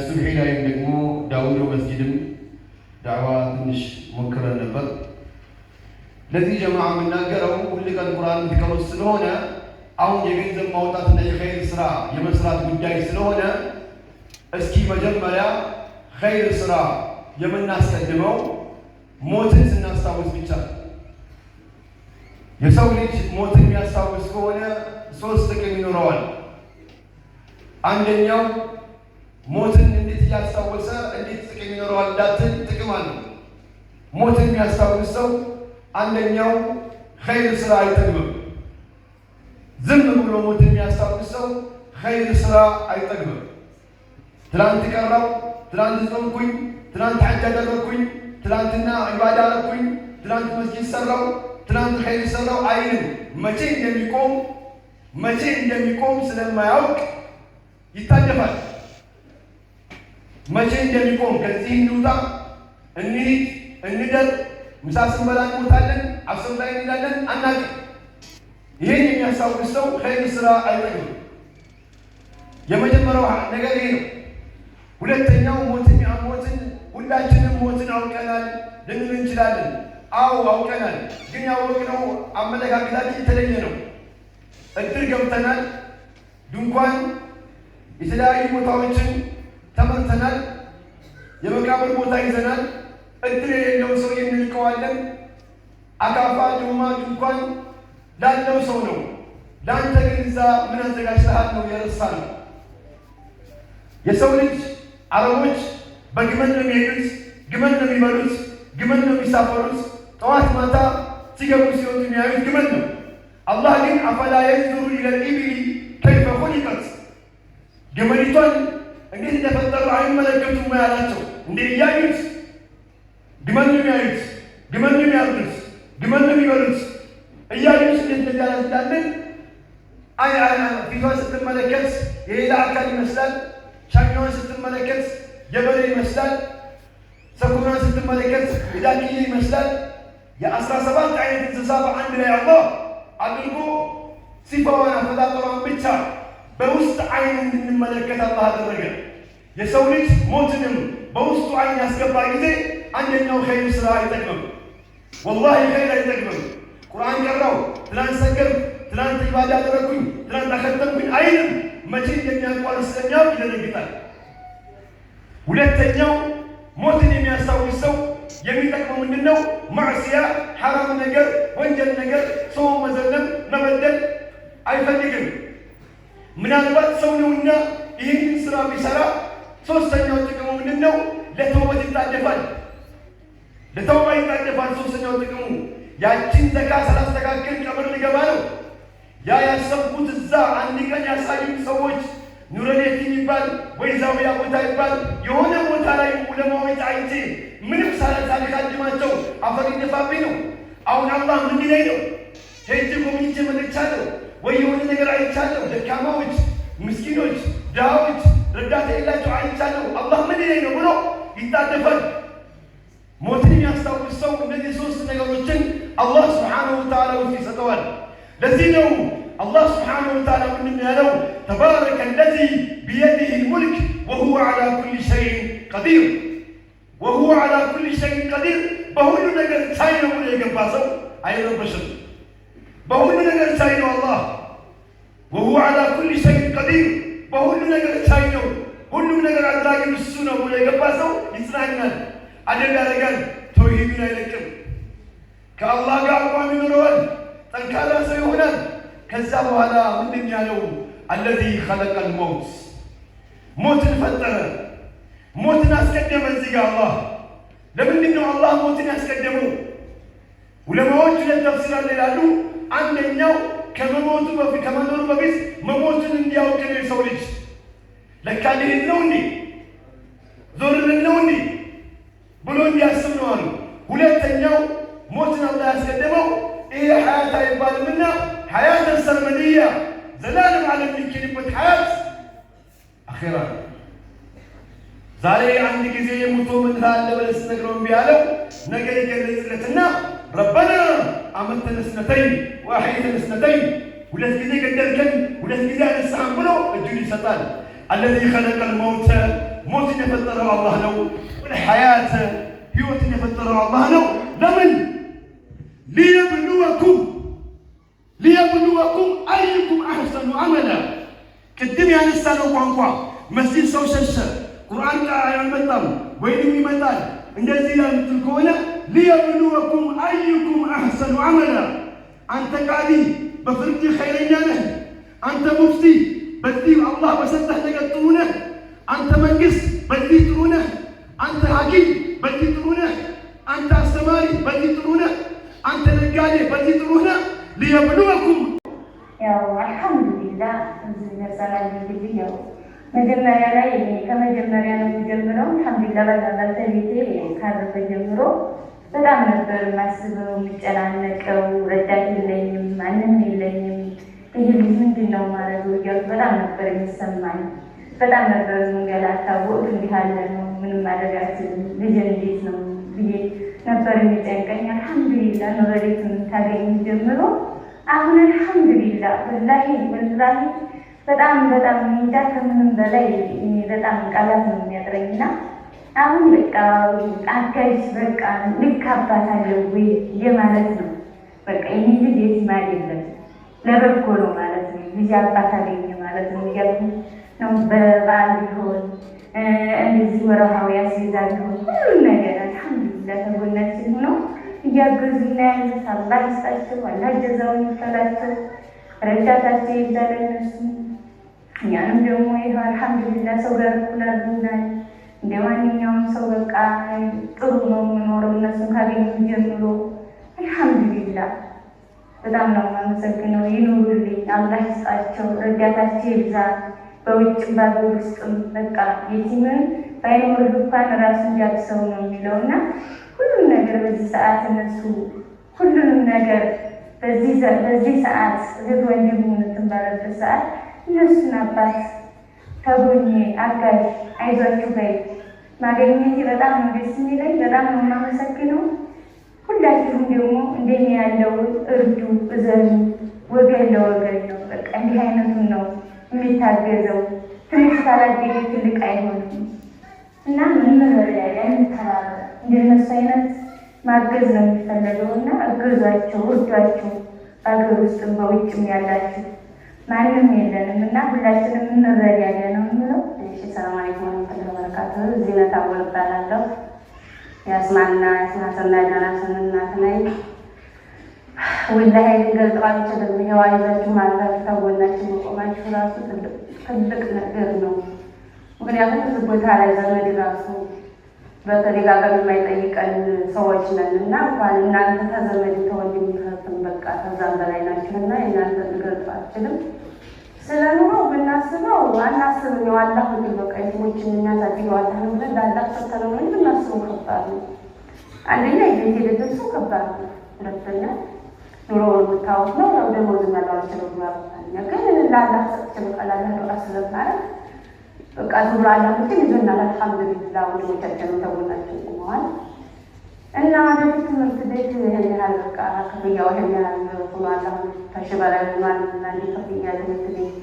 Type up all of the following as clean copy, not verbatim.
ሱብሒ ላይ ደግሞ ዳውዶ መስጂድም ዳዕዋ ትንሽ ሞክረን ነበር። ለዚህ ጀማዓ የምናገረው ሁል ቀን ቁርአን የምትቀሩት ስለሆነ አሁን የገንዘብ ማውጣትና የኸይር ስራ የመስራት ጉዳይ ስለሆነ እስኪ መጀመሪያ ኸይር ስራ የምናስቀድመው ሞትን ስናስታውስ ብቻ። የሰው ልጅ ሞትን የሚያስታውስ ከሆነ ሶስት ጥቅም ይኖረዋል። አንደኛው ሞትን እንዴት እያስታወሰ እንዴት ጥቅም ይኖረዋል እንዳትል ጥቅም አለው። ሞትን የሚያስታውስ ሰው አንደኛው ኸይር ስራ አይጠግብም። ዝም ብሎ ሞትን የሚያስታውስ ሰው ኸይር ስራ አይጠግብም። ትላንት ቀራው፣ ትላንት ጾምኩኝ፣ ትላንት ሐጅ አደረግኩኝ፣ ትላንትና ዒባዳ አደረግኩኝ፣ ትላንት መስጂድ ሰራው፣ ትላንት ኸይር ሰራው አይልም። መቼ እንደሚቆም ስለማያውቅ ይታደፋል። መቼ እንደሚቆም ከዚህ እንውጣ፣ እንሂድ፣ እንደር፣ ምሳ ስንበላ እንሞታለን፣ አስር ላይ እንላለን አናውቅም። ይህን የሚያስታውስ ሰው ኸይር ስራ አይጠግብም። የመጀመሪያው ነገር ይሄ ነው። ሁለተኛው ሞትን ሁላችንም ሞትን አውቀናል ልንል እንችላለን። አዎ አውቀናል፣ ግን ያወቅነው አመለካከታችን የተለየ ነው። እድር ገብተናል፣ ድንኳን የተለያዩ ቦታዎችን ተመርተናል፣ የመቃብር ቦታ ይዘናል። እድር የሌለው ሰው እንልቀዋለን። አካፋ ዶማ ድንኳን ላለው ሰው ነው። ለአንተ ግን እዛ ምን አዘጋጅተሃል ነው የረሳ ነው። የሰው ልጅ አረቦች በግመል ነው የሚሄዱት፣ ግመል ነው የሚበሉት፣ ግመል ነው የሚሳፈሩት። ጠዋት ማታ ሲገቡ ሲወጡ የሚያዩት ግመል ነው። አላህ ግን አፈላ የንዙሩ ኢለል ኢብሊ ከይፈ ኹሊቀት፣ ግመሊቷን እንዴት እንደፈጠሩ አይመለከቱም ያላቸው። እንዴ እያዩት ግመል ነው የሚያዩት፣ ግመል ነው የሚያርዱት፣ ግመል ነው የሚበሉት። እያዩት እንዴት እንደዚያለን ፊቷን ስትመለከት የሌላ አካል ይመስላል። ሻኛዋን ስትመለከት የበሬ ይመስላል። ሰኩራን ስትመለከት የዳክዬ ይመስላል። የ17 አይነት እንስሳ በአንድ ላይ አላህ አድርጎ ሲፋዋን አፈጣጠሯን ብቻ በውስጥ አይን እንድንመለከት አላህ አደረገ። የሰው ልጅ ሞትንም በውስጡ አይን ያስገባ ጊዜ አንደኛው ኸይር ስራ አይጠቅምም። ወላሂ ኸይር አይጠቅምም። ቁርአን ቀራው፣ ትላንት ሰገድኩ፣ ትላንት ኢባዳ አደረግኩኝ፣ ትላንት አከተምኩኝ አይልም። መቼ እንደሚያቋርጥ ስለሚያውቅ ይደነግጣል። ሁለተኛው ሞትን የሚያስታውስ ሰው የሚጠቅመው ምንድን ነው? ማዕሲያ፣ ሐራም ነገር፣ ወንጀል ነገር፣ ሰው መዘለም መበደል አይፈልግም። ምናልባት ሰው ነውና ይህንን ስራ ቢሰራ ሶስተኛው ጥቅሙ ምንድን ነው? ለተውበት ይጣደፋል። ለተውባ ይጣደፋል። ሶስተኛው ጥቅሙ ያችን ዘካ ሳላስተካከል ቀብር ልገባ ነው። ያ ያሰብኩት እዛ አንድ ቀን ያሳዩኝ ሰዎች ኑረሌት የሚባል ወይ ዛውያ ቦታ ይባል የሆነ ቦታ ላይ ዑለማዎች አይቼ ምንም ሳልካድማቸው አፈር ይደፋብኝ ነው። አሁን አላህ ምን ላይ ነው? ሄጄ ጎብኝቼ መጥቻለሁ ወይ የሆነ ነገር አይቻለሁ። ደካማዎች፣ ምስኪኖች፣ ድሃዎች ረዳት የሌላቸው አይቻለሁ። አላህ ምን ላይ ነው ብሎ ይጣደፋል። ሞትን የሚያስታውስ ሰው እነዚህ ሶስት ነገሮችን አላህ ሱብሓነሁ ወተዓላ ውስጥ ይሰጠዋል። ለዚህ ነው አላህ ሱብሓነሁ ወተዓላ ምንድን ያለው? ተባረከ አለዚ ቢየዲሂ ልሙልክ ወሁወ ዐላ ኩሊ ሸይን ቀዲር። ወሁወ ዐላ ኩሊ ሸይን ቀዲር፣ በሁሉ ነገር ቻይ ነው ብሎ የገባ ሰው አይረበሽም። በሁሉ ነገር ቻይ ነው አላህ። ወሁወ ዐላ ኩሊ ሸይን ቀዲር፣ በሁሉ ነገር ቻይ ነው፣ ሁሉም ነገር አድራጊ እሱ ነው ብሎ የገባ ሰው ይጽናናል፣ አደብ ያደርጋል፣ ተውሂዱን አይለቅም፣ ከአላህ ጋር አቋም ይኖረዋል፣ ጠንካራ ሰው ይሆናል። ከዛ በኋላ ምንድን ያለው? አለዚ ኸለቀል መውት፣ ሞትን ፈጠረ፣ ሞትን አስቀደመ። እዚህ ጋር አላህ ለምንድን ነው አላህ ሞትን ያስቀደመው? ዑለማዎች ሁለት ተፍሲር አለ ይላሉ። አንደኛው ከመኖሩ በፊት መሞትን እንዲያውቅ ነው የሰው ልጅ። ለካ ልሄድ ነው እንዴ ዞር ልል ነው እንዴ ብሎ እንዲያስብ ነው አሉ። ሁለተኛው ሞትን አላህ ያስቀደመው ይሄ ሐያት አይባልምና ሐያት ሰርመድያ ዘላለም ዓለም የሚኬድበት ሐያት አኺራ። ዛሬ አንድ ጊዜ የሞቶ ምን አለ በለስ ነግረው እምቢ ያለው ነገ ይገለጽለትና ረበና አመተነ ስነተይን ወአሕየተነ ስነተይን፣ ሁለት ጊዜ ገደልከን ሁለት ጊዜ አነሳህን ብሎ እጁን ይሰጣል። الذي خلق الموت موت يفطر الله ነው والحياة ህይወት يفطر الله ነው ለምን ليبلوكم أيكم أحسن عملا ቅድም ያነሳነው ቋንቋ መስጂድ ሰው ሸሸ ቁርአን አይመጣም ወይንም ይመጣል እንደዚህ ያንተን ከሆነ ليبلوكم أيكم أحسن عملا አንተ ቃዲ በፍርድ ኸይረኛ ነህ አንተ ሙፍቲ በዚህ አላህ በሰጠህ ነገር ጥሩ ነህ አንተ መንግስት በዚህ ጥሩ ነህ አንተ ሐኪም በዚህ ጥሩ ነህ አንተ አስተማሪ በዚህ ጥሩ ነህ አንተ ነጋዴ በዚህ ጥሩ ነህ ليبلوكم ያው አልሐምዱሊላህ እዚህ መሰላል እንግዲህ ያው መጀመሪያ ላይ ከመጀመሪያ ነው ጀምረው አልሐምዱሊላህ ባለቤቴ ካረፈ ጀምሮ በጣም ነበር ማስበው የሚጨናነቀው ረዳት የለኝም ማንም የለኝም ይሄ ምንድን ነው ማለት ነው እያልኩ በጣም ነበር የሚሰማኝ በጣም ነበር መንገላታው እንዲህ አለ ነው ምንም ማድረግ አልችልም ልጅ እንዴት ነው ብዬ ነበር የሚጨንቀኝ አልሐምዱሊላህ ኑረቱን ታገኝ ጀምሮ አሁን አልሐምዱሊላህ ወላሂ በጣም እንጃ ከምንም በላይ በጣም ቃላት ነው የሚያጥረኝና አሁን በቃ አካይስ በቃ ልካባታለሁ ወይ የማለት ነው በቃ ይሄ ልጅ የትም አይደለም ለበጎ ነው ማለት ነው ልጅ አባት አገኘ ማለት ነው እያልኩ ነው በበዓል ቢሆን እንደዚህ ወርሃዊ አስቤዛ ቢሆን ሁሉም ነገር አልሐምዱሊላህ ተጎናችን ሆነው እያገዙና ያሉት አላህ ይስጣቸው አላህ ጀዛውን ይክፈላቸው ረዳታቸው ይብዛል እነሱ እኛንም ደግሞ ይኸው አልሐምዱሊላህ ሰው ጋር እኩል አድርገውናል እንደ ማንኛውም ሰው በቃ ጥሩ ነው የምኖረው እነሱን ካገኙ ጀምሮ አልሐምዱሊላህ በጣም ነው የማመሰግነው ይኑሩልኝ አላህ ይስጣቸው ረዳታቸው ይብዛ በውጭ ባገር ውስጥም በቃ የቲምን ባይኖር እንኳን ራሱን ያብሰው ነው የሚለውና ሁሉም ነገር በዚህ ሰዓት እነሱ ሁሉንም ነገር በዚህ ሰዓት እህት ወንድም የምትባለበት ሰዓት እነሱን አባት ከጎኔ አጋዥ አይዟችሁ በይ ማግኘቴ በጣም ነው ደስ የሚለኝ በጣም ነው የማመሰግነው ሁላችሁም ደግሞ እንደኔ ያለው እርዱ እዘኑ ወገን ለወገን ነው በቃ እንዲህ አይነቱን ነው የሚታገዘው ትንሽ ካላደገ ትልቅ አይሆንም እና ምን ወዲያ ተራራ እንደነሱ አይነት ማገዝ ነው የሚፈልገውና እገዟቸው እርዷቸው በአገር ውስጥም በውጭም ያላችሁ ማንም የለንም እና ሁላችንም እንረዳዳ ነው የምለው እሺ ሰላም አለይኩም ወራህመቱላሂ ወበረካቱሁ ዚነት አወል እባላለሁ ያስማና ጀናሰን እናት ነኝ ወላሂ ልገልጻችሁ ደግሞ አይዛችሁ ማለት ታወናችሁ መቆማችሁ ራሱ ትልቅ ነገር ነው ምክንያቱም ብዙ ቦታ ላይ ዘመድ ራሱ በተደጋጋሚ የማይጠይቀን ሰዎች ነን እና እንኳን እናንተ ተዘመድ ተወንድም ተህትም በቃ ከዛም በላይ ናችሁና የእናንተ ልገልጽ አልችልም ስለኑሮ ብናስበው አናስብም ነው አላህ ሁሉ በቃ ሰዎችን የሚያሳድገው አላህ ነው ብለን ላላህ ተተለው ነው ብናስበው ከባድ ነው አንደኛ የቤት ልጅ ከባድ ነው ሁለተኛ ኑሮ የምታወቅ ነው ያው ደግሞ ዝመላው ይችላል ማለት ግን ላላህ ተተለው ቃላህ ነው አስለማረክ በቃ ዙራ አላምጥ ይዘናል አልሐምዱሊላህ ወደታችን ተወናችሁ ቆመዋል እና ወደ ትምህርት ቤት ይሄኛል በቃ ከፍያው ይሄኛል ቁማላ ተሽበራይ ማለት እና ከፍያ ትምህርት ቤት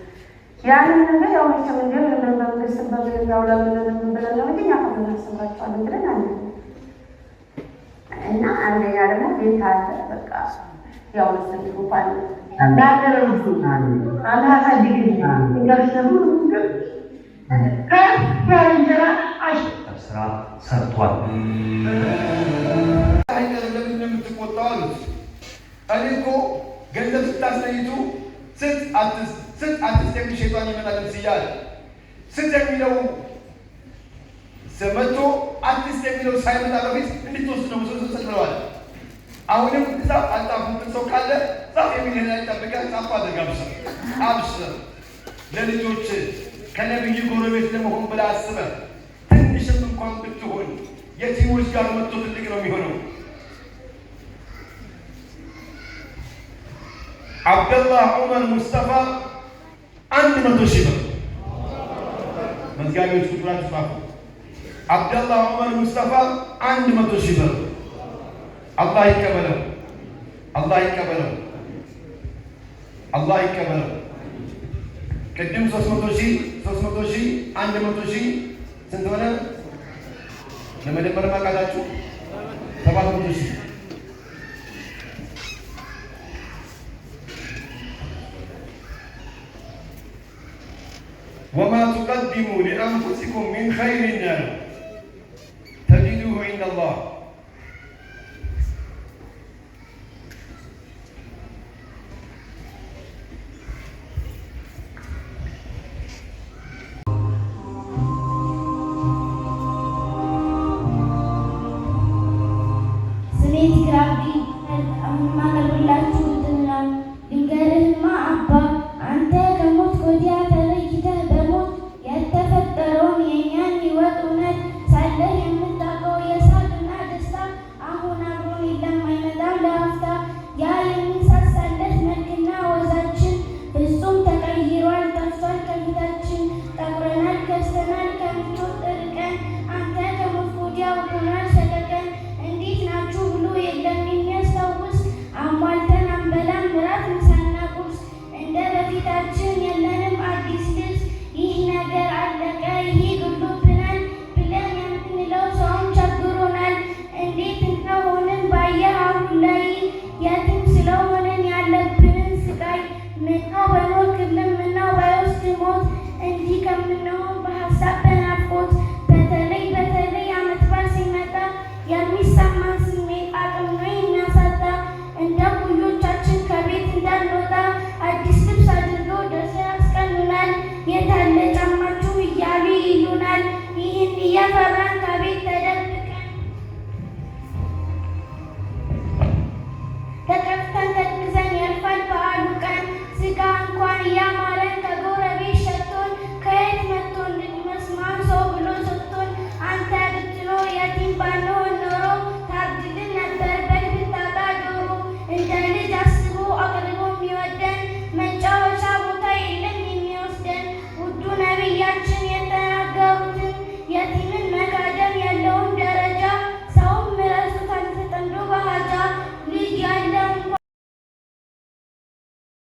ያንን ነገር ያው መቼም እንደምን መንግስት በሚያው ለምን ብለን ነው እንጂ ያው እናስተምራቸዋለን ብለን አለ እና አንደኛ ደግሞ ቤት አለ በቃ ያው ለስንቱ ፋን እንዳደረው አላህ ታዲግኝ እንደርሰሙ ስራ ሰርቷል አይደለም የምትቆጣው አሉት እኔ እኮ ገንዘብ ስታስነይቱ ስንት አትስት የሚል ሸይጣን ይመጣል ሲያል ስንት የሚለው ሰመቶ አትስት የሚለው ሳይመጣ በፊት እንድትወስድ ነው ብዙ ሰጥተዋል አሁንም እዛ አጣፉት ሰው ካለ ዛፍ የሚል ላይ ተጠብቀህ ጻፍ አድርጋብስ አብሽር ለልጆች ከነብዩ ጎረቤት ለመሆን ብላ አስበህ ትንሽም እንኳን ብትሆን የቲሞች ጋር መጥቶ ትልቅ ነው የሚሆነው አብደላህ ዑመር ሙስጠፋ 100,000 ብር መዝጋቢዎች ቁጥራን ጻፉ አብደላህ ዑመር ሙስጠፋ 100,000 ብር አላህ ይቀበለው አላህ ይቀበለው አላህ ይቀበለው ቅድም 300,000 300,000 100,000 ስንት ሆነ? ለመደመር ማቃታችሁ 700,000 وما تقدموا لأنفسكم من خير